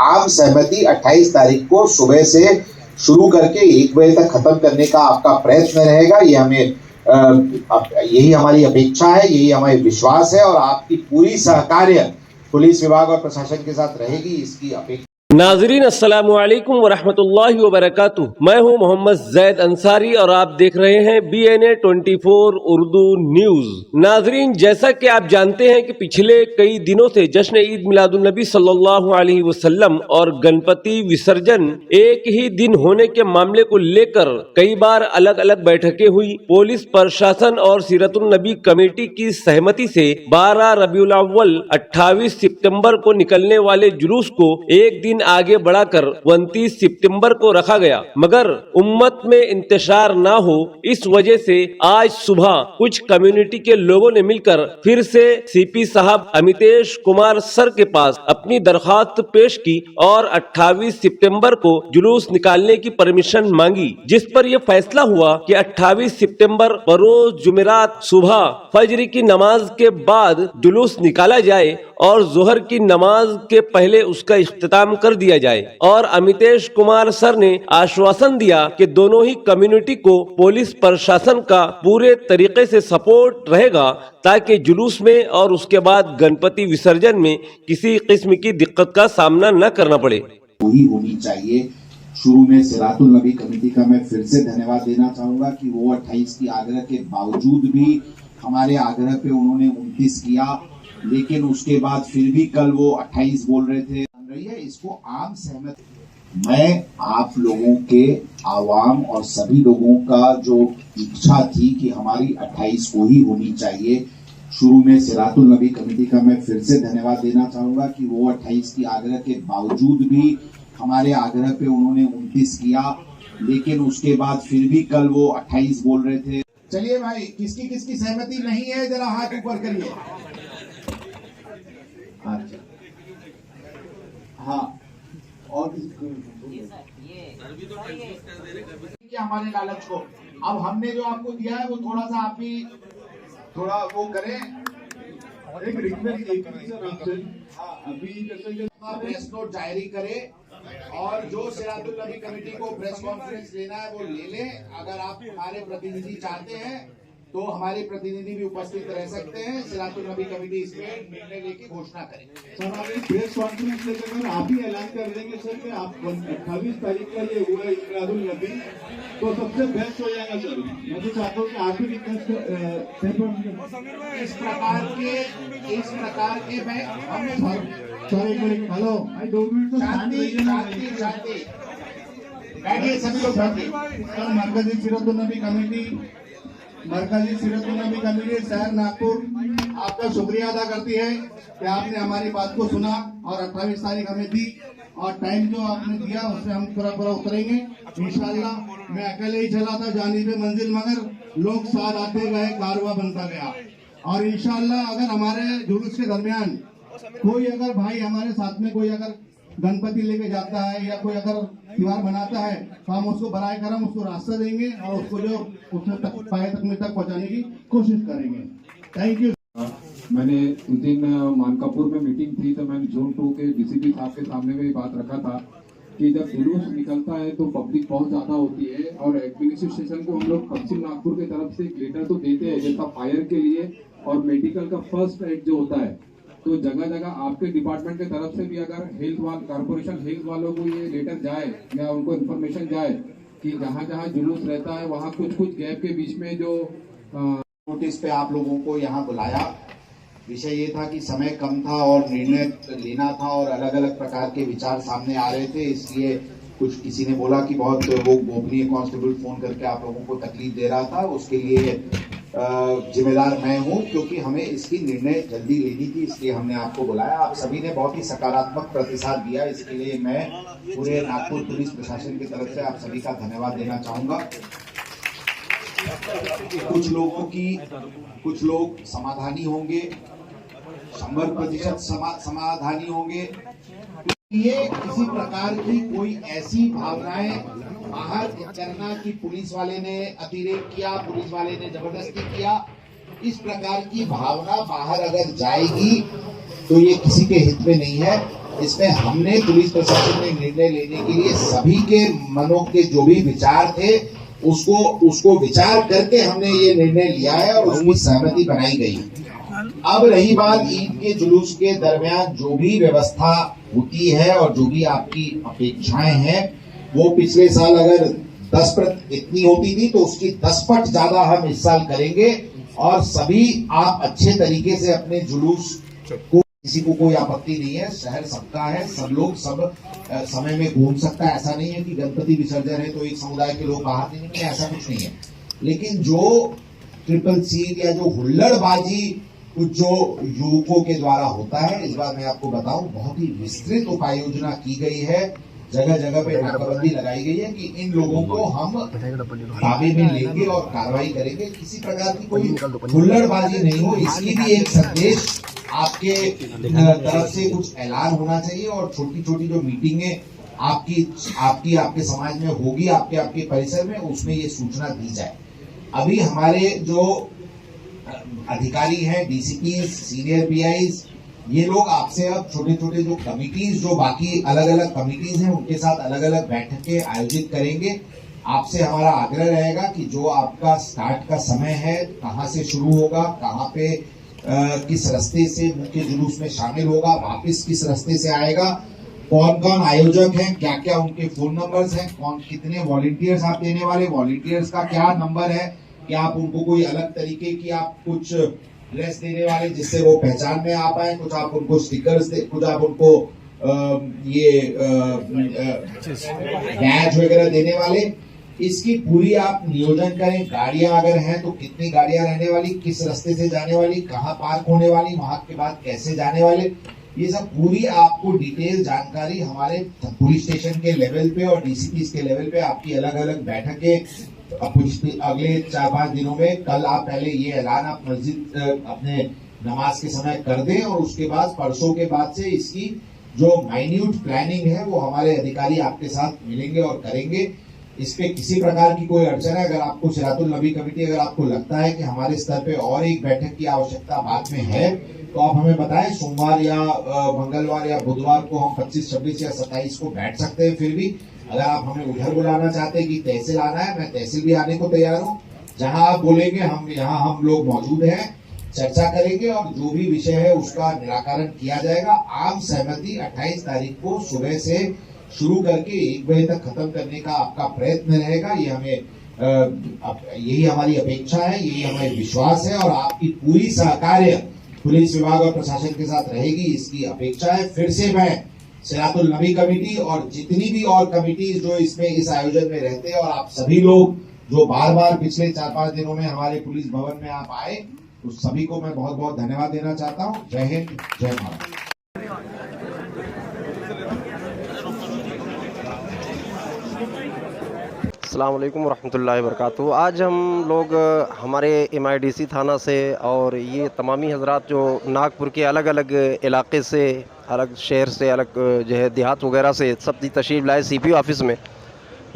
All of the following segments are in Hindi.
आम सहमति 28 तारीख को सुबह से शुरू करके 1 बजे तक खत्म करने का आपका प्रयत्न रहेगा। ये हमें यही हमारी अपेक्षा है, यही हमारी विश्वास है और आपकी पूरी सहकार्य पुलिस विभाग और प्रशासन के साथ रहेगी, इसकी अपेक्षा। नाजरीन अस्सलामु अलैकुम वरहमतुल्लाहि वबरकातुह। मैं हूं मोहम्मद जैद अंसारी और आप देख रहे हैं BNA 24 उर्दू न्यूज। नाजरीन, जैसा कि आप जानते हैं कि पिछले कई दिनों से जश्न ईद मिलादुन नबी सल्लल्लाहु अलैहि वसल्लम और गणपति विसर्जन एक ही दिन होने के मामले को लेकर कई बार अलग अलग बैठकें हुई। पुलिस प्रशासन और सीरतुन नबी कमेटी की सहमति से 12 रबीउल अव्वल 28 सितंबर को निकलने वाले जुलूस को एक दिन आगे बढ़ाकर 29 सितंबर को रखा गया, मगर उम्मत में इंतशार ना हो इस वजह से आज सुबह कुछ कम्युनिटी के लोगों ने मिलकर फिर से CP साहब अमितेश कुमार सर के पास अपनी दरखास्त पेश की और 28 सितंबर को जुलूस निकालने की परमिशन मांगी, जिस पर यह फैसला हुआ कि 28 सितंबर बरोज जुमेरात सुबह फजर की नमाज के बाद जुलूस निकाला जाए और जोहर की नमाज के पहले उसका इख्तिताम कर दिया जाए। और अमितेश कुमार सर ने आश्वासन दिया कि दोनों ही कम्युनिटी को पुलिस प्रशासन का पूरे तरीके से सपोर्ट रहेगा ताकि जुलूस में और उसके बाद गणपति विसर्जन में किसी किस्म की दिक्कत का सामना न करना पड़े। वही होनी चाहिए। शुरू में सिरातुल नबी कमेटी का मैं फिर से धन्यवाद देना चाहूंगा कि वो 28 की आग्रह के बावजूद भी हमारे आग्रह पे उन्होंने 29 किया, लेकिन उसके बाद फिर भी कल वो 28 बोल रहे थे। इसको आम सहमति, मैं आप लोगों के आवाम और सभी लोगों का जो इच्छा थी कि हमारी 28 को ही होनी चाहिए। शुरू में सिरातुल नबी कमेटी का मैं फिर से धन्यवाद देना चाहूंगा कि वो 28 की आग्रह के बावजूद भी हमारे आग्रह पे उन्होंने 29 किया, लेकिन उसके बाद फिर भी कल वो 28 बोल रहे थे। चलिए भाई, किसकी किसकी सहमति नहीं है जरा हाथ ऊपर करिए। अच्छा, हाँ, और हमारे लालच को अब हमने जो आपको दिया है वो थोड़ा सा आप भी थोड़ा वो करें। एक रिक्वेस्ट अभी प्रेस नोट जारी करें और जो सिरातुल नबी कमेटी को प्रेस कॉन्फ्रेंस लेना है वो ले लें। अगर आप हमारे प्रतिनिधि चाहते हैं तो हमारे प्रतिनिधि भी उपस्थित रह सकते हैं। सिरातुल नबी कमेटी इसमें निर्णय लेके घोषणा करें। सर, आप प्रेस कॉन्फ्रेंस लेकर आप ही ऐलान कर देंगे सर कि आप 28 तारीख का ये हुआ मिलादुल नबी तो सबसे बेस्ट हो जाएगा। सर, मैं तो चाहता हूँ कि आप भी इस प्रकार के मैं सर एक मिनट, हेलो भाई 2 मिनट तो शांति बैठिए सभी लोग बैठिए। सर, मरकजी सीरतुल नबी कमेटी शहर नागपुर आपका शुक्रिया अदा करती है कि आपने हमारी बात को सुना और 28 तारीख हमें दी और टाइम जो आपने दिया उससे हम पूरा उतरेंगे इंशाअल्लाह। मैं अकेले ही चला था जानी पे मंजिल, मगर लोग साथ आते गए, कारवा बनता गया और इंशाअल्लाह अगर हमारे जुलूस के दरमियान कोई अगर भाई हमारे साथ में कोई अगर गणपति लेके जाता है या कोई अगर त्योहार बनाता है तो हम उसको बराए करम उसको रास्ता देंगे और उसको जो उसमें पाए तक में तक पहुंचाने की कोशिश करेंगे। Thank you. मैंने उस दिन मानकापुर में मीटिंग थी तो मैंने जोन 2 के DCP साहब के सामने में बात रखा था कि जब जुलूस निकलता है तो पब्लिक बहुत ज्यादा होती है और एडमिनिस्ट्रेशन को हम लोग पश्चिम नागपुर की तरफ से एक लेटर तो देते हैं जैसा फायर के लिए और मेडिकल का फर्स्ट एड जो होता है, तो जगह जगह आपके डिपार्टमेंट की तरफ से भी अगर कॉर्पोरेशन हेल्थ वालों को ये लेटर जाए या उनको इन्फॉर्मेशन जाए कि जहाँ जहाँ जुलूस रहता है वहाँ कुछ गैप के बीच में जो नोटिस पे आप लोगों को यहाँ बुलाया। विषय ये था कि समय कम था और निर्णय लेना था और अलग अलग प्रकार के विचार सामने आ रहे थे, इसलिए कुछ किसी ने बोला कि बहुत वो गोपनीय कांस्टेबल फोन करके आप लोगों को तकलीफ दे रहा था। उसके लिए जिम्मेदार मैं हूं क्योंकि हमें इसकी निर्णय जल्दी लेनी थी, इसलिए हमने आपको बुलाया। आप सभी ने बहुत ही सकारात्मक प्रतिसाद दिया, इसके लिए मैं पूरे नागपुर पुलिस प्रशासन की तरफ से आप सभी का धन्यवाद देना चाहूंगा। कुछ लोग समाधानी होंगे, 100% समाधानी होंगे। ये किसी प्रकार की कोई ऐसी भावनाएं बाहर करना कि पुलिस वाले ने अतिरेक किया, पुलिस वाले ने जबरदस्ती किया, इस प्रकार की भावना बाहर अगर जाएगी तो ये किसी के हित में नहीं है। इसमें हमने पुलिस प्रशासन ने निर्णय लेने के लिए सभी के मनों के जो भी विचार थे उसको विचार करके हमने ये निर्णय लिया है और उसकी सहमति बनाई गई। अब रही बात ईद के जुलूस के दरमियान जो भी व्यवस्था होती है और जो भी आपकी अपेक्षाएं हैं, वो पिछले साल अगर 10% इतनी होती थी तो उसकी 10 पट ज्यादा हम इस साल करेंगे और सभी आप अच्छे तरीके से अपने जुलूस को, किसी को कोई आपत्ति नहीं है, शहर सबका है, सब लोग सब समय में घूम सकता है। ऐसा नहीं है कि गणपति विसर्जन है तो एक समुदाय के लोग बाहर नहीं निकले, ऐसा कुछ नहीं है। लेकिन जो ट्रिपल सीट या जो हुल्लड़बाजी कुछ जो युवकों के द्वारा होता है, इस बार मैं आपको बताऊं बहुत ही विस्तृत उपाय योजना की गई है। जगह जगह पे नाकाबंदी लगाई गई है कि इन लोगों को हम ताबे में लेंगे और कार्रवाई करेंगे। किसी प्रकार की कोई हुल्लड़बाजी नहीं हो, इसकी भी एक संदेश आपके तरफ से कुछ ऐलान होना चाहिए। और छोटी छोटी जो मीटिंगें आपके समाज में होगी, आपके परिसर में, उसमें ये सूचना दी जाए। अभी हमारे जो अधिकारी हैं, डीसीपी, सीनियर पीआईज, ये लोग आपसे अब छोटे छोटे जो कमिटीज, जो बाकी अलग अलग कमिटीज हैं, उनके साथ अलग अलग बैठकें आयोजित करेंगे। आपसे हमारा आग्रह रहेगा कि जो आपका स्टार्ट का समय है, कहाँ से शुरू होगा, कहाँ पे किस रास्ते से मुख्य जुलूस में शामिल होगा, वापस किस रास्ते से आएगा, कौन कौन आयोजक हैं, क्या क्या उनके फोन नंबर्स हैं, कितने वॉलंटियर्स आप देने वाले, वॉलंटियर्स का क्या नंबर है, क्या आप उनको कोई अलग तरीके की आप कुछ ड्रेस देने वाले जिससे वो पहचान में आ पाए, कुछ आप उनको स्टिकर्स दे, कुछ आप उनको बैज वगैरह देने वाले, इसकी पूरी आप नियोजन करें। गाड़ियां अगर हैं तो कितनी गाड़ियां रहने वाली, किस रास्ते से जाने वाली, कहाँ पार्क होने वाली, वहां के बाद कैसे जाने वाले, ये सब पूरी आपको डिटेल जानकारी हमारे पुलिस स्टेशन के लेवल पे और डीसीपी के लेवल पे आपकी अलग अलग बैठकें अगले 4-5 दिनों में। कल आप पहले ये ऐलान आप मस्जिद अपने नमाज के समय कर दें और उसके बाद परसों के बाद से इसकी जो माइन्यूट प्लानिंग है वो हमारे अधिकारी आपके साथ मिलेंगे और करेंगे। इस पे किसी प्रकार की कोई अड़चन है, अगर आपको सिरातुल नबी कमेटी, अगर आपको लगता है कि हमारे स्तर पे और एक बैठक की आवश्यकता बाद में है, तो आप हमें बताएं। सोमवार या मंगलवार या बुधवार को हम 25, 26 या 27 को बैठ सकते हैं। फिर भी अगर आप हमें उधर बुलाना चाहते हैं कि तहसील आना है, मैं तहसील भी आने को तैयार हूँ। जहां आप बोलेंगे हम लोग मौजूद हैं, चर्चा करेंगे और जो भी विषय है उसका निराकरण किया जाएगा। आम सहमति 28 तारीख को सुबह से शुरू करके 1 बजे तक खत्म करने का आपका प्रयत्न रहेगा। यही हमारी अपेक्षा है, यही हमारे विश्वास है और आपकी पूरी सहकार्य पुलिस विभाग और प्रशासन के साथ रहेगी, इसकी अपेक्षा है। फिर से मैं सिरातुल नबी कमेटी और जितनी भी और कमिटीज जो इसमें इस आयोजन में रहते हैं और आप सभी लोग जो बार बार पिछले 4-5 दिनों में हमारे पुलिस भवन में आप आए, उस सभी को मैं बहुत बहुत धन्यवाद देना चाहता हूँ। जय हिंद, जय भारत। अस्सलाम वालेकुम रहमतुल्लाहि व बरकातुहू। आज हम लोग हमारे MIDC थाना से और ये तमामी हजरात जो नागपुर के अलग अलग इलाके से, अलग शहर से, अलग जो है देहात वगैरह से सब तशरीफ़ लाए CPO ऑफिस में।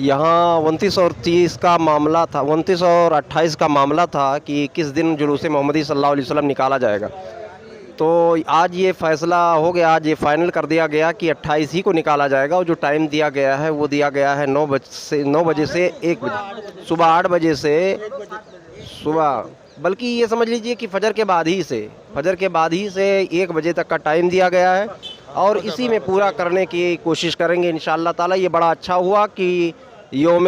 यहाँ 29 और 30 का मामला था, 29 और 28 का मामला था कि किस दिन जुलूस मोहम्मदी सल्लल्लाहु अलैहि वसल्लम निकाला जाएगा। तो आज ये फ़ैसला हो गया, आज ये फ़ाइनल कर दिया गया कि 28 ही को निकाला जाएगा। और जो टाइम दिया गया है वो दिया गया है 9 बजे से 1 बजे, सुबह 8 बजे से सुबह, बल्कि ये समझ लीजिए कि फजर के बाद ही से 1 बजे तक का टाइम दिया गया है और इसी में पूरा करने की कोशिश करेंगे इंशाअल्लाह ताला। ये बड़ा अच्छा हुआ कि योम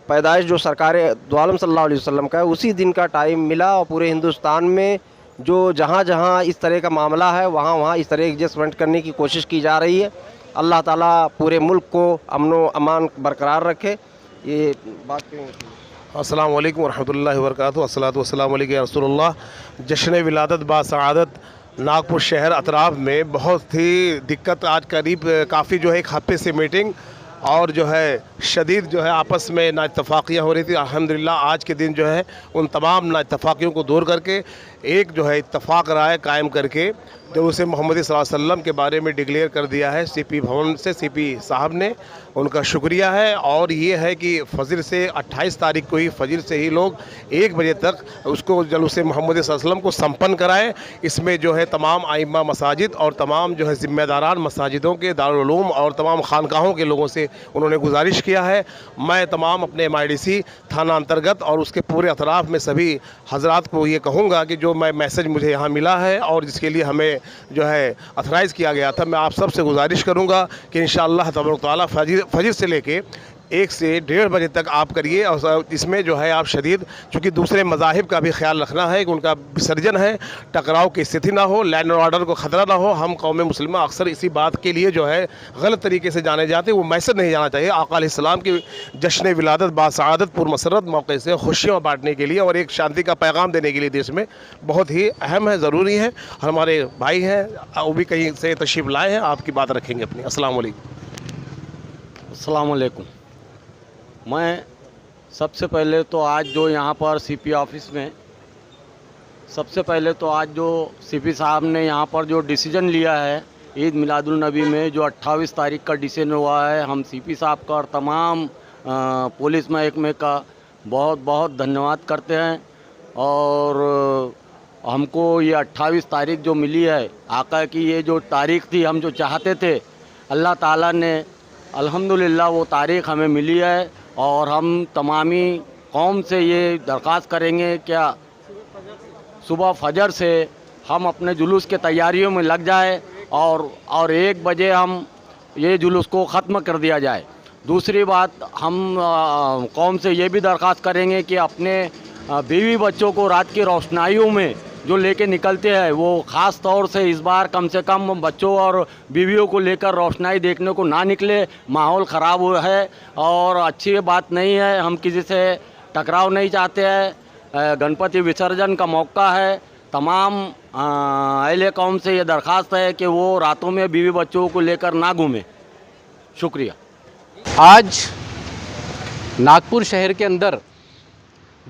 पैदाइश जो सरकार दो आलम सल्लल्लाहु अलैहि वसल्लम का है उसी दिन का टाइम मिला और पूरे हिंदुस्तान में जो जहाँ इस तरह का मामला है वहाँ इस तरह एडजस्टमेंट करने की कोशिश की जा रही है। अल्लाह ताला पूरे मुल्क को अमन व अमान बरकरार रखे। ये बात करेंगे। अस्सलाम वालेकुम रहमतुल्लाहि व बरकातुहू। अस्सलातु वस्सलामु अलैका या रसूलुल्लाह। जश्न विलादत बा सआदत नागपुर शहर अतराफ में बहुत ही दिक्कत, आज करीब काफ़ी जो है 1 हफ्ते से मीटिंग और जो है शदीद जो है आपस में नाइतफाकियाँ हो रही थी। अल्हम्दुलिल्लाह आज के दिन जो है उन तमाम नाइतफाकियों को दूर करके एक जो है इत्तफाक राय कायम करके जो उसे मोहम्मद सल्लल्लाहु अलैहि वसल्लम के बारे में डिक्लेयर कर दिया है सीपी भवन से सीपी साहब ने, उनका शुक्रिया है। और ये है कि फजर से 28 तारीख को ही फजर से ही लोग 1 बजे तक उसको जुलूस मोहम्मद सल्लल्लाहु अलैहि वसल्लम को संपन्न कराएं। इसमें जो है तमाम आइम्मा मसाजिद और तमाम जो है ज़िम्मेदारान मसाजिदों के, दारुल उलूम और तमाम खानकाहों के लोगों से उन्होंने गुजारिश किया है। मैं तमाम अपने MIDC थाना अंतर्गत और उसके पूरे अतराफ़ में सभी हजरात को ये कहूँगा कि जो मैं मैसेज मुझे यहाँ मिला है और जिसके लिए हमें जो है अथराइज़ किया गया था, मैं आप सबसे गुजारिश करूँगा कि इंशाअल्लाह तबारक तआला फजर से लेके 1 से 1:30 बजे तक आप करिए। और इसमें जो है आप शदीद, चूँकि दूसरे मज़ाहिब का भी ख्याल रखना है कि उनका विसर्जन है, टकराव की स्थिति ना हो, लैंड ऑर्डर को ख़तरा ना हो। हम कौम मुस्लिमा अक्सर इसी बात के लिए जो है गलत तरीके से जाने जाते हैं, वो मैसेज नहीं जाना चाहिए। आका अलैहिस्सलाम की जश्न विलादत बासआदत पुरमसरत मौके से खुशियाँ बांटने के लिए और एक शांति का पैगाम देने के लिए देश में बहुत ही अहम है, ज़रूरी है। हमारे भाई हैं, वो भी कहीं से तशरीफ़ लाए हैं, आपकी बात रखेंगे अपनी। अस्सलाम वालेकुम। अस्सलाम वालेकुम। मैं सबसे पहले तो आज जो यहाँ पर CP ऑफिस में सबसे पहले तो आज जो CP साहब ने यहाँ पर जो डिसीजन लिया है ईद मिलादुल नबी में, जो 28 तारीख का डिसीजन हुआ है, हम CP साहब का और तमाम पुलिस महकमे का बहुत बहुत धन्यवाद करते हैं। और हमको ये 28 तारीख जो मिली है, आका की ये जो तारीख़ थी, हम जो चाहते थे, अल्लाह ताला ने अल्हम्दुलिल्लाह वो तारीख़ हमें मिली है। और हम तमामी कौम से ये दरख्वास्त करेंगे क्या सुबह फजर से हम अपने जुलूस के तैयारियों में लग जाए और 1 बजे हम ये जुलूस को ख़त्म कर दिया जाए। दूसरी बात, हम कौम से ये भी दरख्वास्त करेंगे कि अपने बीवी बच्चों को रात की रोशनाइयों में जो लेके निकलते हैं, वो ख़ास तौर से इस बार कम से कम बच्चों और बीवियों को लेकर रोशनाई देखने को ना निकले। माहौल ख़राब हुआ है और अच्छी बात नहीं है। हम किसी से टकराव नहीं चाहते हैं। गणपति विसर्जन का मौका है। तमाम अहले कौम से ये दरख्वास्त है कि वो रातों में बीवी बच्चों को लेकर ना घूमें। शुक्रिया। आज नागपुर शहर के अंदर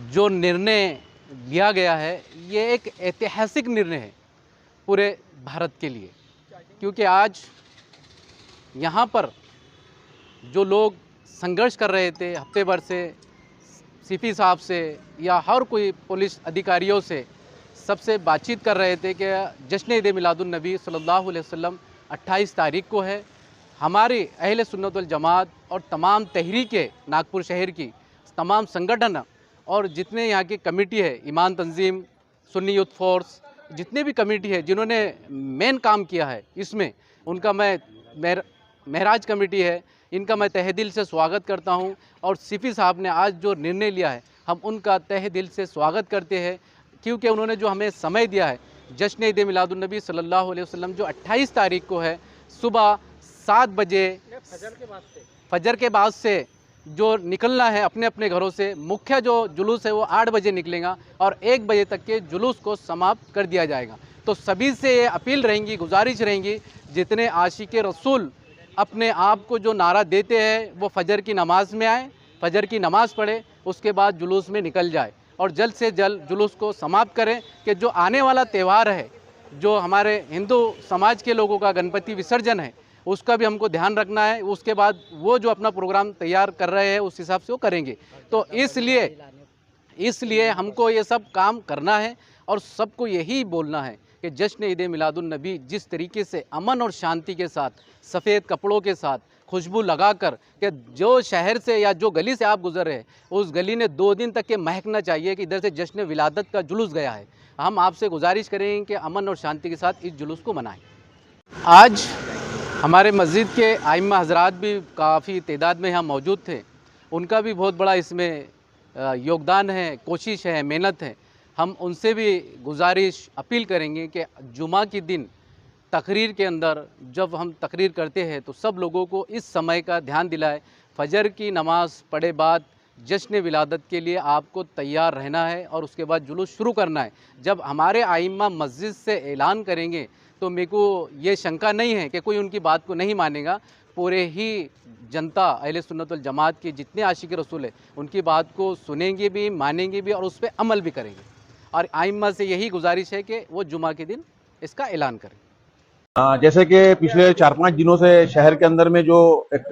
जो निर्णय लिया गया है, ये एक ऐतिहासिक निर्णय है पूरे भारत के लिए, क्योंकि आज यहाँ पर जो लोग संघर्ष कर रहे थे हफ्ते भर से, CP साहब से या हर कोई पुलिस अधिकारियों से सबसे बातचीत कर रहे थे कि जश्न ईद मिलादुन नबी सल्लल्लाहु अलैहि वसल्लम 28 तारीख को है। हमारे अहले सुन्नत वल जमात और तमाम तहरीकें, नागपुर शहर की तमाम संगठन और जितने यहाँ की कमेटी है, ईमान तंजीम, सुन्नी यूथ फोर्स, जितने भी कमेटी है जिन्होंने मेन काम किया है, इसमें उनका मैं महराज कमेटी है, इनका मैं तहे दिल से स्वागत करता हूं। और CP साहब ने आज जो निर्णय लिया है, हम उनका तहे दिल से स्वागत करते हैं, क्योंकि उन्होंने जो हमें समय दिया है, जश्न ईद मिलादुन नबी सल्लल्लाहु अलैहि वसल्लम जो 28 तारीख को है, सुबह 7 बजे फजर के बाद से जो निकलना है अपने अपने घरों से। मुख्य जो जुलूस है वो 8 बजे निकलेगा और 1 बजे तक के जुलूस को समाप्त कर दिया जाएगा। तो सभी से ये अपील रहेंगी, गुजारिश रहेंगी, जितने आशिक रसूल अपने आप को जो नारा देते हैं वो फजर की नमाज़ में आए, फजर की नमाज़ पढ़े, उसके बाद जुलूस में निकल जाए और जल्द से जल्द जुलूस को समाप्त करें। कि जो आने वाला त्यौहार है, जो हमारे हिंदू समाज के लोगों का गणपति विसर्जन है, उसका भी हमको ध्यान रखना है। उसके बाद वो जो अपना प्रोग्राम तैयार कर रहे हैं उस हिसाब से वो करेंगे। तो इसलिए हमको ये सब काम करना है और सबको यही बोलना है कि जश्न ईद मिलादुन नबी जिस तरीके से अमन और शांति के साथ, सफ़ेद कपड़ों के साथ, खुशबू लगाकर, कि जो शहर से या जो गली से आप गुजर रहे हैं उस गली ने 2 दिन तक के महकना चाहिए कि इधर से जश्न विलादत का जुलूस गया है। हम आपसे गुजारिश करेंगे कि अमन और शांति के साथ इस जुलूस को मनाएं। आज हमारे मस्जिद के आइम्मा हजरात भी काफ़ी तादाद में यहाँ मौजूद थे, उनका भी बहुत बड़ा इसमें योगदान है, कोशिश है, मेहनत है। हम उनसे भी गुजारिश अपील करेंगे कि जुमा के दिन तकरीर के अंदर जब हम तकरीर करते हैं तो सब लोगों को इस समय का ध्यान दिलाए। फजर की नमाज़ पढ़े बाद जश्न विलादत के लिए आपको तैयार रहना है और उसके बाद जुलूस शुरू करना है। जब हमारे आइम्मा मस्जिद से ऐलान करेंगे तो मेरे को ये शंका नहीं है कि कोई उनकी बात को नहीं मानेगा। पूरे ही जनता अहले सुन्नत वल जमात के जितने आशिक रसूल है उनकी बात को सुनेंगे भी, मानेंगे भी और उस पर अमल भी करेंगे। और आइम्मा से यही गुजारिश है कि वो जुमा के दिन इसका ऐलान करें। जैसे कि पिछले 4-5 दिनों से शहर के अंदर में जो एक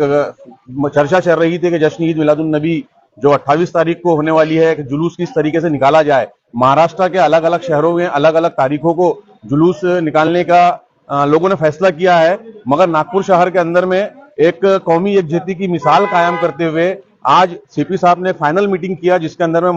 चर्चा चल रही थी कि जश्न ईद मिलादुन नबी जो 28 तारीख को होने वाली है, कि जुलूस किस तरीके से निकाला जाए। महाराष्ट्र के अलग अलग शहरों में अलग अलग तारीखों को जुलूस निकालने का लोगों ने फैसला किया है, मगर नागपुर शहर के अंदर में एक कौमी यकजहती की मिसाल कायम करते हुए आज सीपी साहब ने फाइनल मीटिंग किया, जिसके अंदर में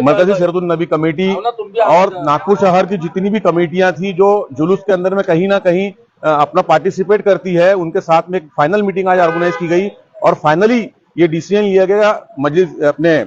मरकजी सीरतुन नबी कमेटी और नागपुर शहर की जितनी भी कमेटियां थी जो जुलूस के अंदर में कहीं ना कहीं अपना पार्टिसिपेट करती है, उनके साथ में एक फाइनल मीटिंग आज ऑर्गेनाइज की गई और फाइनली ये डिसीजन लिया गया मजलिस अपने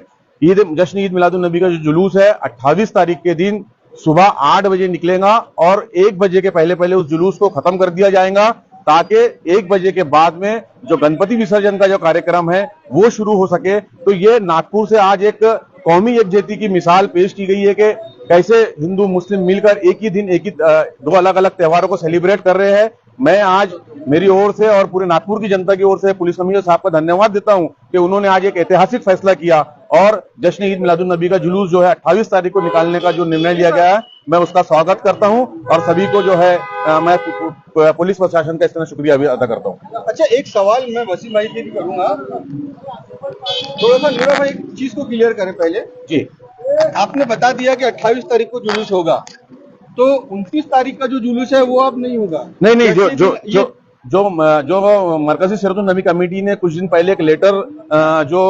जश्न ईद मिलादुन नबी का जो जुलूस है 28 तारीख के दिन सुबह 8 बजे निकलेगा और 1 बजे के पहले पहले उस जुलूस को खत्म कर दिया जाएगा, ताकि 1 बजे के बाद में जो गणपति विसर्जन का जो कार्यक्रम है वो शुरू हो सके। तो ये नागपुर से आज एक कौमी यकजहती की मिसाल पेश की गई है कि कैसे हिंदू मुस्लिम मिलकर एक ही दिन दो अलग अलग त्योहारों को सेलिब्रेट कर रहे हैं। मैं आज मेरी ओर से और पूरे नागपुर की जनता की ओर से पुलिस कमिश्नर साहब का धन्यवाद देता हूं कि उन्होंने आज एक ऐतिहासिक फैसला किया और जश्न ईद मिलादुन नबी का जुलूस जो है 28 तारीख को निकालने का जो निर्णय लिया गया है, मैं उसका स्वागत करता हूं और सभी को जो है मैं पुलिस प्रशासन का इसका शुक्रिया भी अदा करता हूं। अच्छा, एक सवाल मैं वसीम भाई से भी करूंगा, थोड़ा सा नीरव भाई एक चीज को क्लियर करें पहले जी। आपने बता दिया कि 28 तारीख को जुलूस होगा, तो 29 तारीख का जो जुलूस है वो अब नहीं होगा? नहीं, जो मरकजी सीरतुन नबी कमेटी ने कुछ दिन पहले एक लेटर जो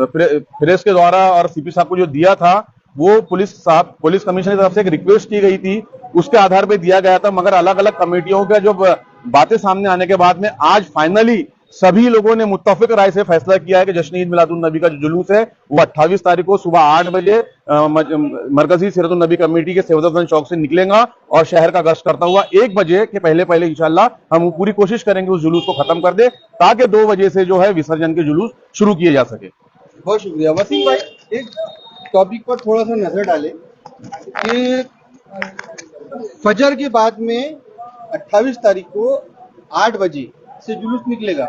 प्रेस के द्वारा और सीपी साहब को जो दिया था, वो पुलिस कमिश्नर की तरफ से एक रिक्वेस्ट की गई थी, उसके आधार पर दिया गया था, मगर अलग अलग कमेटियों का जो बातें सामने आने के बाद में आज फाइनली सभी लोगों ने मुत्तफिक राय से फैसला किया है कि जश्न ईद मिलादुन नबी का जो जुलूस है वो 28 तारीख को सुबह 8 बजे मरकजी सीरतुन नबी कमेटी के सफदरजंग चौक से निकलेगा और शहर का गश्त करता हुआ 1 बजे के पहले इंशाल्लाह हम पूरी कोशिश करेंगे उस जुलूस को खत्म कर दे, ताकि 2 बजे से जो है विसर्जन के जुलूस शुरू किए जा सके। बहुत शुक्रिया। वसीम भाई, एक टॉपिक पर थोड़ा सा नजर डालें कि फजर के बाद में 28 तारीख को 8 बजे से जुलूस निकलेगा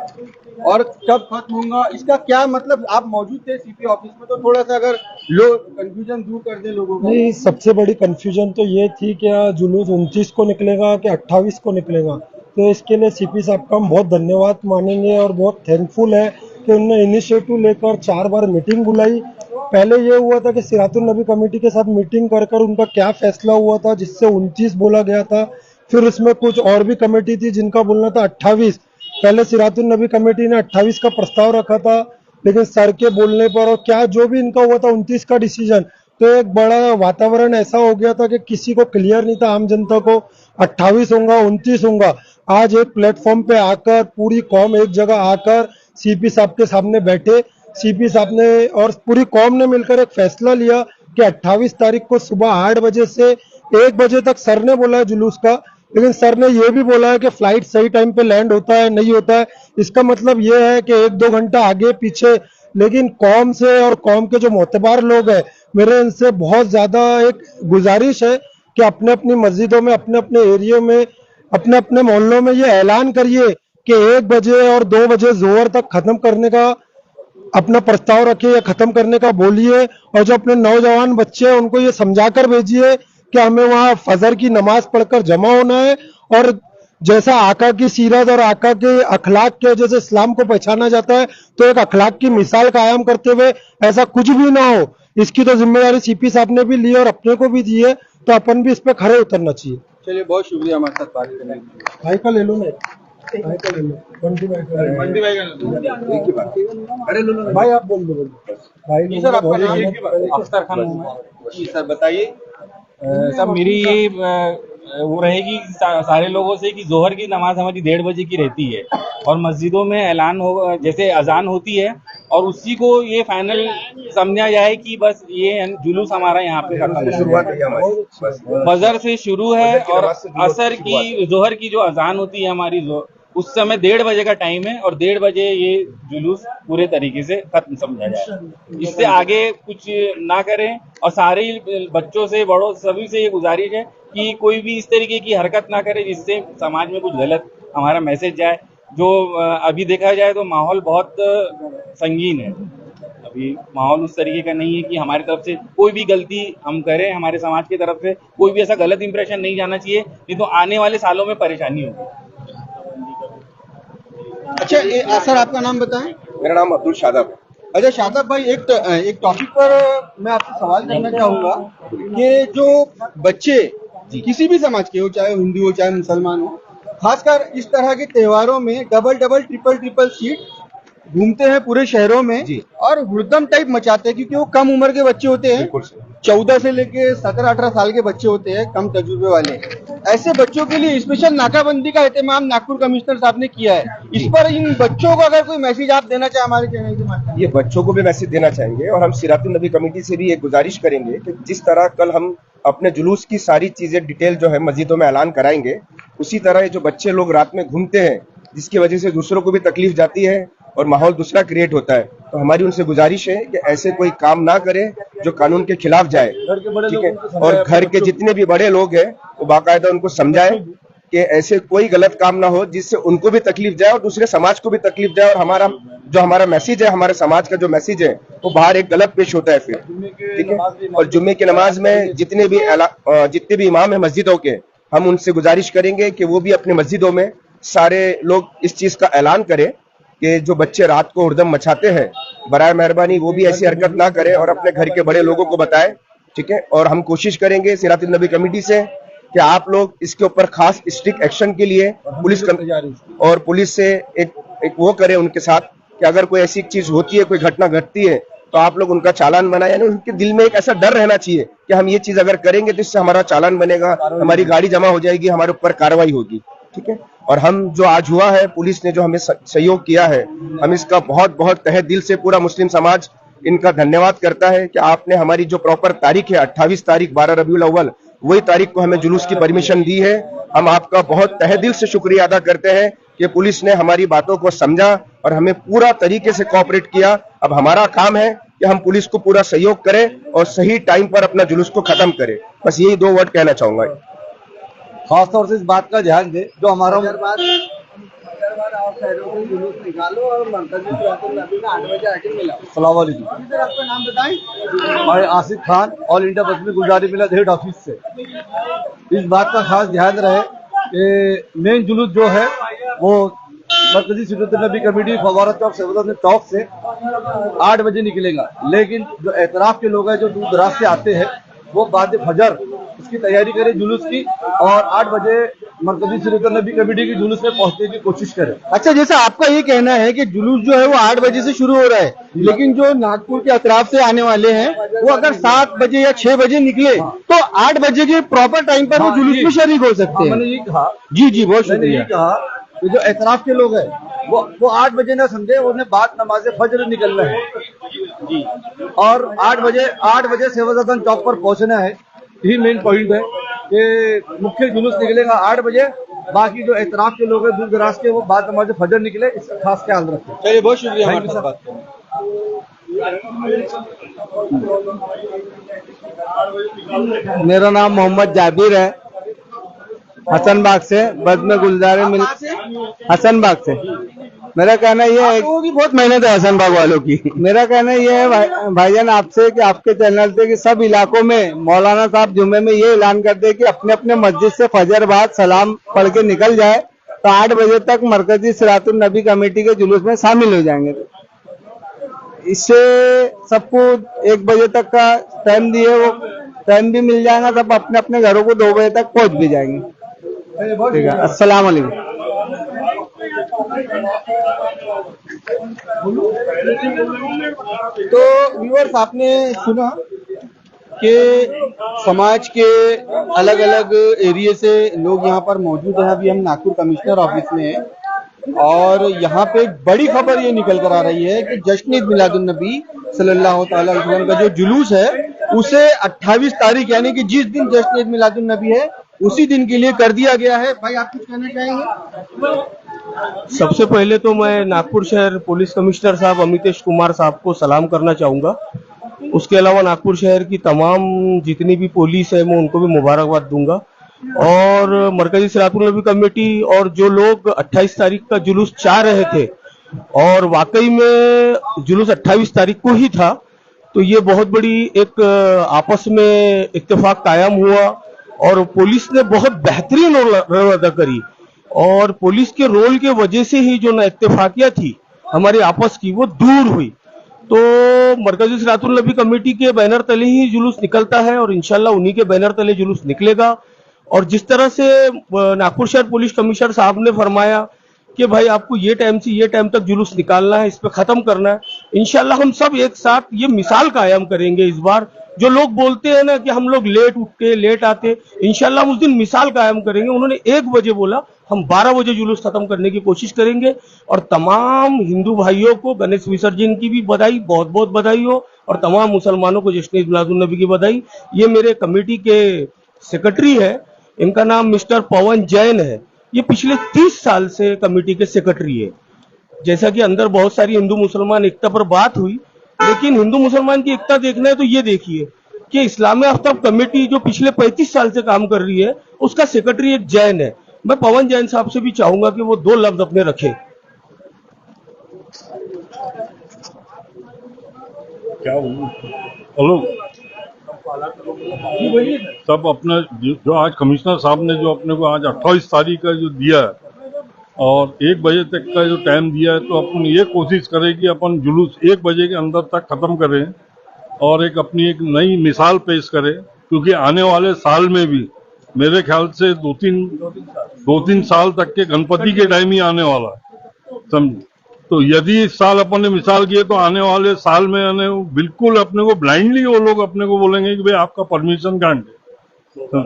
और कब खत्म होगा, इसका क्या मतलब? आप मौजूद थे सीपी ऑफिस में, तो थोड़ा सा अगर कंफ्यूजन दूर कर दे लोगों को। नहीं, सबसे बड़ी कंफ्यूजन तो ये थी कि जुलूस 29 को निकलेगा कि 28 को निकलेगा, तो इसके लिए सीपी साहब का हम बहुत धन्यवाद मानेंगे और बहुत थैंकफुल है कि उन्होंने इनिशिएटिव लेकर 4 बार मीटिंग बुलाई। पहले ये हुआ था कि सीरतुन नबी कमेटी के साथ मीटिंग कर उनका क्या फैसला हुआ था जिससे 29 बोला गया था, फिर उसमें कुछ और भी कमेटी थी जिनका बोलना था 28। पहले सीरतुन नबी कमेटी ने 28 का प्रस्ताव रखा था, लेकिन सर के बोलने पर और क्या जो भी इनका हुआ था 29 का डिसीजन, तो एक बड़ा वातावरण ऐसा हो गया था कि किसी को क्लियर नहीं था, आम जनता को 28 होगा 29 होगा। आज एक प्लेटफॉर्म पे आकर पूरी कौम एक जगह आकर सीपी साहब के सामने बैठे, सीपी साहब ने और पूरी कौम ने मिलकर एक फैसला लिया कि 28 तारीख को सुबह 8 बजे से 1 बजे तक सर ने बोला है जुलूस का, लेकिन सर ने ये भी बोला है कि फ्लाइट सही टाइम पे लैंड होता है नहीं होता है, इसका मतलब ये है कि 1-2 घंटा आगे पीछे। लेकिन कौम से और कौम के जो मोतबार लोग हैं, मेरे इनसे बहुत ज्यादा एक गुजारिश है कि अपने अपनी मस्जिदों में, अपने अपने एरिया में, अपने अपने मोहल्लों में ये ऐलान करिए कि 1 बजे और 2 बजे जोहर तक खत्म करने का अपना प्रस्ताव रखिए या खत्म करने का बोलिए, और जो अपने नौजवान बच्चे हैं उनको ये समझाकर भेजिए कि हमें वहां फजर की नमाज पढ़कर जमा होना है और जैसा आका की सीरत और आका के अखलाक के जैसे इस्लाम को पहचाना जाता है, तो एक अखलाक की मिसाल कायम करते हुए ऐसा कुछ भी ना हो, इसकी तो जिम्मेदारी सीपी साहब ने भी ली और अपने को भी दी है, तो अपन भी इस पे खड़े उतरना चाहिए। चलिए, बहुत शुक्रिया हमारे साथ बात करने के लिए। भाई का ले लो ना, भाई का ले लो, बंटी भाई का अरे लो भाई, आप बोल दो भाई। जी सर, आपका नाम? अख्तर खान हूं मैं। जी सर, बताइए। सब मेरी ये वो रहेगी सारे लोगों से कि जोहर की नमाज हमारी 1:30 बजे की रहती है और मस्जिदों में ऐलान हो जैसे अजान होती है और उसी को ये फाइनल समझा जाए कि बस ये जुलूस हमारा यहाँ पे खत्म फजर से शुरू है और असर की जोहर की जो अजान होती है हमारी उस समय 1:30 बजे का टाइम है और 1:30 बजे ये जुलूस पूरे तरीके से खत्म समझा जाए। इससे आगे कुछ ना करें और सारे बच्चों से बड़ों सभी से ये गुजारिश है कि कोई भी इस तरीके की हरकत ना करे जिससे समाज में कुछ गलत हमारा मैसेज जाए। जो अभी देखा जाए तो माहौल बहुत संगीन है। अभी माहौल उस तरीके का नहीं है कि हमारी तरफ से कोई भी गलती हम करें, हमारे समाज की तरफ से कोई भी ऐसा गलत इंप्रेशन नहीं जाना चाहिए, नहीं तो आने वाले सालों में परेशानी होगी। अच्छा सर, आपका नाम बताएं। मेरा नाम अब्दुल शादाब है। अच्छा शादाब भाई, एक टॉपिक पर मैं आपसे सवाल करना चाहूंगा कि जो बच्चे किसी भी समाज के हो, चाहे हिंदू हो चाहे मुसलमान हो, खासकर इस तरह के त्योहारों में डबल ट्रिपल सीट घूमते हैं पूरे शहरों में और हुड़दम टाइप मचाते हैं, क्योंकि वो कम उम्र के बच्चे होते हैं, 14 से लेके 17-18 साल के बच्चे होते हैं, कम तजुर्बे वाले। ऐसे बच्चों के लिए स्पेशल नाकाबंदी का एहतमाम नागपुर कमिश्नर साहब ने किया है। इस पर इन बच्चों को अगर कोई मैसेज आप देना चाहे हमारे चैनल के माध्यम से। ये बच्चों को भी मैसेज देना चाहेंगे और हम सिरातुन नबी कमेटी से भी एक गुजारिश करेंगे कि जिस तरह कल हम अपने जुलूस की सारी चीजें डिटेल जो है मस्जिदों में ऐलान कराएंगे, उसी तरह ये जो बच्चे लोग रात में घूमते हैं जिसकी वजह से दूसरों को भी तकलीफ जाती है और माहौल दूसरा क्रिएट होता है, तो हमारी उनसे गुजारिश है कि ऐसे कोई काम ना करे जो कानून के खिलाफ जाए, ठीक है। और घर के जितने भी बड़े लोग हैं वो बाकायदा उनको समझाए कि ऐसे कोई गलत काम ना हो जिससे उनको भी तकलीफ जाए और दूसरे समाज को भी तकलीफ जाए, और हमारा मैसेज है, हमारे समाज का जो मैसेज है वो बाहर एक गलत पेश होता है फिर, ठीक है। और जुम्मे की नमाज में जितने भी इमाम है मस्जिदों के, हम उनसे गुजारिश करेंगे कि वो भी अपने मस्जिदों में सारे लोग इस चीज का ऐलान करें कि जो बच्चे रात को हुड़दम मचाते हैं, बराए मेहरबानी वो भी ऐसी हरकत ना करें और अपने घर के बड़े लोगों को बताएं, ठीक है। और हम कोशिश करेंगे सिरातुन नबी कमेटी से कि आप लोग इसके ऊपर खास स्ट्रिक्ट एक्शन के लिए पुलिस से एक वो करें उनके साथ कि अगर कोई ऐसी चीज होती है, कोई घटना घटती है, तो आप लोग उनका चालान बनाए। यानी उनके दिल में एक ऐसा डर रहना चाहिए कि हम ये चीज अगर करेंगे तो इससे हमारा चालान बनेगा, हमारी गाड़ी जमा हो जाएगी, हमारे ऊपर कार्रवाई होगी, ठीक है। और हम जो आज हुआ है, पुलिस ने जो हमें सहयोग किया है, हम इसका बहुत बहुत तहे दिल से पूरा मुस्लिम समाज इनका धन्यवाद करता है कि आपने हमारी जो प्रॉपर तारीख है 28 तारीख 12 रबीउल अव्वल, वही तारीख को हमें जुलूस की परमिशन दी है। हम आपका बहुत तहे दिल से शुक्रिया अदा करते हैं कि पुलिस ने हमारी बातों को समझा और हमें पूरा तरीके से कोऑपरेट किया। अब हमारा काम है कि हम पुलिस को पूरा सहयोग करें और सही टाइम पर अपना जुलूस को खत्म करें। बस यही 2 वर्ड कहना चाहूंगा। खास तौर से इस बात का ध्यान दे जो हमारा निकालो और सलाम वालेकुम। आपका नाम बताएं। मैं आसिफ खान, ऑल इंडिया बस में गुलजारी मिला हेड ऑफिस से। इस बात का खास ध्यान रहे कि मेन जुलूस जो है वो मरकजी सिरातुन नबी कमेटी फवारा चौक सैफुद्दीन चौक से 8 बजे निकलेगा, लेकिन जो एतराफ के लोग हैं जो दूर दराज से आते हैं वो बाद फजर इसकी तैयारी करें जुलूस की और 8 बजे मरकजी सिरातुन नबी कमेटी की जुलूस में पहुंचने की कोशिश करें। अच्छा, जैसा आपका ये कहना है कि जुलूस जो है वो 8 बजे से शुरू हो रहा है, लेकिन जो नागपुर के अतराफ से आने वाले हैं वो अगर 7 बजे या 6 बजे निकले तो 8 बजे के प्रॉपर टाइम पर वो जुलूस में शरीक हो सकते हैं। मैंने ये कहा जी बहुत शुक्रिया। ये कहा कि जो एतराफ के लोग हैं वो 8 बजे ना समझे, उन्हें बाद नमाज फजर निकलना है जी, और 8 बजे सैफुद्दीन चौक पर पहुंचना है। यही मेन पॉइंट है कि मुख्य जुलूस निकलेगा 8 बजे, बाकी जो एतराफ के लोग हैं दूर दराज के वो बाद नमाज फजर निकले, इसका खास ख्याल रखें। चलिए बहुत शुक्रिया हमारे साथ बात करने। मेरा नाम मोहम्मद जाबिर है, हसनबाग से, बद में गुलजारे मिल हसनबाग से। मेरा कहना यह है कि बहुत मेहनत है हसनबाग वालों की। मेरा कहना यह है भाईजान आपसे कि आपके चैनल से कि सब इलाकों में मौलाना साहब जुम्मे में ये ऐलान कर दे कि अपने अपने मस्जिद से फजर बाद सलाम पढ़ के निकल जाए तो 8 बजे तक मरकजी सिरातुन नबी कमेटी के जुलूस में शामिल हो जाएंगे। इससे सबको 1 बजे तक का टाइम दिए, वो टाइम भी मिल जाएगा, सब अपने अपने घरों को 2 बजे तक पहुंच भी जाएंगे। ठीक है, अस्सलाम वालेकुम। तो व्यूअर्स, आपने सुना कि समाज के अलग अलग एरिया से लोग यहाँ पर मौजूद हैं। अभी हम नागपुर कमिश्नर ऑफिस में हैं और यहाँ पे बड़ी खबर ये निकल कर आ रही है कि जश्न ईद मिलादुन नबी सल्लल्लाहु अलैहि वसल्लम का जो जुलूस है उसे 28 तारीख यानी कि जिस दिन जश्न ईद मिलादुन नबी है उसी दिन के लिए कर दिया गया है। भाई, आप कुछ कहना चाहेंगे? सबसे पहले तो मैं नागपुर शहर पुलिस कमिश्नर साहब अमितेश कुमार साहब को सलाम करना चाहूँगा। उसके अलावा नागपुर शहर की तमाम जितनी भी पुलिस है मैं उनको भी मुबारकबाद दूंगा, और मरकजी सिरातुन नबी कमेटी और जो लोग 28 तारीख का जुलूस चाह रहे थे और वाकई में जुलूस 28 तारीख को ही था। तो ये बहुत बड़ी एक आपस में इत्तेफाक कायम हुआ और पुलिस ने बहुत बेहतरीन रोल अदा करी और पुलिस के रोल के वजह से ही जो ना इत्तेफाकिया थी हमारी आपस की वो दूर हुई। तो मरकजी सिरातुल नबी कमेटी के बैनर तले ही जुलूस निकलता है और इंशाल्लाह उन्हीं के बैनर तले जुलूस निकलेगा। और जिस तरह से नागपुर शहर पुलिस कमिश्नर साहब ने फरमाया कि भाई आपको ये टाइम से ये टाइम तक जुलूस निकालना है, इस पे खत्म करना है, इंशाल्लाह हम सब एक साथ ये मिसाल कायम करेंगे। इस बार जो लोग बोलते हैं ना कि हम लोग लेट उठते लेट आते, इंशाल्लाह उस दिन मिसाल कायम करेंगे। उन्होंने 1 बजे बोला, हम 12 बजे जुलूस खत्म करने की कोशिश करेंगे। और तमाम हिंदू भाइयों को गणेश विसर्जन की भी बधाई, बहुत बहुत बधाई हो, और तमाम मुसलमानों को जश्न ईद मिलादुन नबी की बधाई। ये मेरे कमेटी के सेक्रेटरी है, इनका नाम मिस्टर पवन जैन है। ये पिछले 30 साल से कमेटी के सेक्रेटरी है। जैसा कि अंदर बहुत सारी हिंदू मुसलमान एकता पर बात हुई, लेकिन हिंदू मुसलमान की एकता देखना है तो ये देखिए कि इस्लाम आफ्ताब कमेटी जो पिछले 35 साल से काम कर रही है उसका सेक्रेटरी एक जैन है। मैं पवन जैन साहब से भी चाहूंगा कि वो 2 लफ्ज अपने रखे। क्या हेलो सब अपने जो आज कमिश्नर साहब ने जो अपने को आज 28 तारीख का जो दिया है और 1 बजे तक का जो टाइम दिया है, तो अपन ये कोशिश करें कि अपन जुलूस 1 बजे के अंदर तक खत्म करें और अपनी एक नई मिसाल पेश करें। क्योंकि आने वाले साल में भी मेरे ख्याल से 2-3 साल तक के गणपति के टाइम ही आने वाला है, समझे। तो यदि इस साल अपन ने मिसाल किए तो आने वाले साल में बिल्कुल अपने को ब्लाइंडली वो लोग अपने को बोलेंगे कि भाई आपका परमिशन ग्रांट है।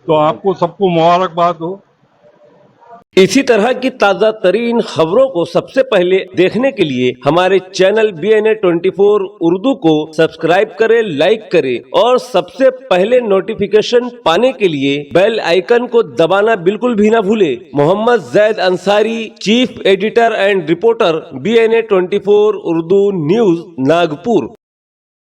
तो आपको सबको मुबारकबाद हो। इसी तरह की ताजा तरीन खबरों को सबसे पहले देखने के लिए हमारे चैनल BNA 24 उर्दू को सब्सक्राइब करें, लाइक करें और सबसे पहले नोटिफिकेशन पाने के लिए बेल आइकन को दबाना बिल्कुल भी ना भूले। Mohammed Zaid Ansari, chief editor and reporter BNA 24 Urdu news, Nagpur.